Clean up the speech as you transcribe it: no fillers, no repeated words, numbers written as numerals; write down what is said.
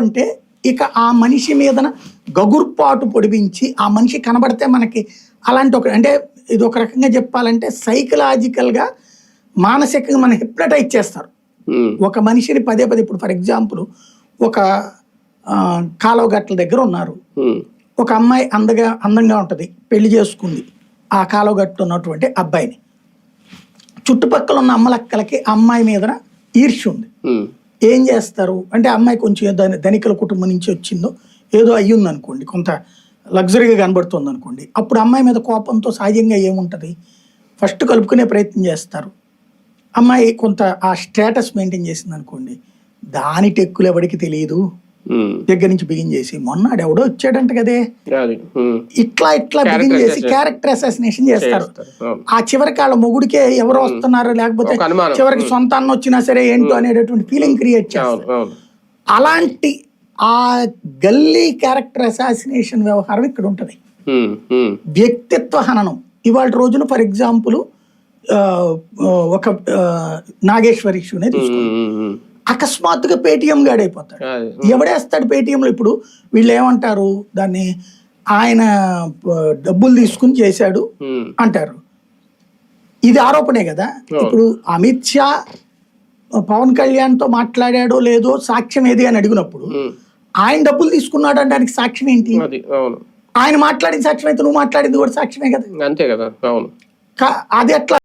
అంటే ఇక ఆ మనిషి మీదన గగుర్పాటు పొడిపించి ఆ మనిషి కనబడితే మనకి అలాంటి ఒక అంటే ఇది ఒక రకంగా చెప్పాలంటే సైకలాజికల్గా మానసికంగా మనం హిప్నటైజ్ చేస్తారు. ఒక మనిషిని పదే పదే ఇప్పుడు ఫర్ ఎగ్జాంపుల్ ఒక కాలువ గట్ల దగ్గర ఉన్నారు, ఒక అమ్మాయి అందంగా ఉంటుంది, పెళ్లి చేసుకుంది ఆ కాలువ గట్టు ఉన్నటువంటి అబ్బాయిని. చుట్టుపక్కల ఉన్న అమ్మలక్కలకి అమ్మాయి మీద ఈర్ష్య ఉంది. ఏం చేస్తారు అంటే అమ్మాయి కొంచెం ధనికుల కుటుంబం నుంచి వచ్చిందో ఏదో అయ్యింది అనుకోండి, కొంత లగ్జరీగా కనబడుతుంది అనుకోండి, అప్పుడు అమ్మాయి మీద కోపంతో సహజంగా ఏముంటుంది, ఫస్ట్ కలుపుకునే ప్రయత్నం చేస్తారు. అమ్మాయి కొంత ఆ స్టేటస్ మెయింటైన్ చేసింది అనుకోండి, దాని టెక్కులు ఎవరికి తెలియదు, దగ్గర నుంచి బిగిన్ చేసి మొన్నాడు ఎవడో వచ్చాడంట కదే ఇట్లా బిగిన్ చేసి క్యారెక్టర్ అసాసినేషన్ చేస్తారు. ఆ చివరికి వాళ్ళ మొగుడికే ఎవరో వస్తున్నారు, లేకపోతే చివరికి సొంత అన్న వచ్చినా సరే ఏంటో అనేటటువంటి ఫీలింగ్ క్రియేట్ చేస్తారు. అలాంటి ఆ గల్లీ క్యారెక్టర్ అసాసినేషన్ వ్యవహారం ఇక్కడ ఉంటది. వ్యక్తిత్వ హననం ఇవాళ రోజున ఫర్ ఎగ్జాంపుల్ ఒక నాగేశ్వరి ఇష్యూనే తీసుకుంటాం. అకస్మాత్తుగా పేటిఎం గాడైపోతాడు. ఎవడేస్తాడు పేటిఎంలో? ఇప్పుడు వీళ్ళు ఏమంటారు దాన్ని, ఆయన డబ్బులు తీసుకుని చేశాడు అంటారు. ఇది ఆరోపణే కదా. ఇప్పుడు అమిత్ షా పవన్ కళ్యాణ్ తో మాట్లాడాడో లేదో సాక్ష్యం ఏది అని అడిగినప్పుడు ఆయన డబ్బులు తీసుకున్నాడు అనడానికి సాక్ష్యం ఏంటి? ఆయన మాట్లాడిన సాక్ష్యం అయితే నువ్వు మాట్లాడింది కూడా సాక్ష్యమే కదా. అంతే కదా. అది ఎట్లా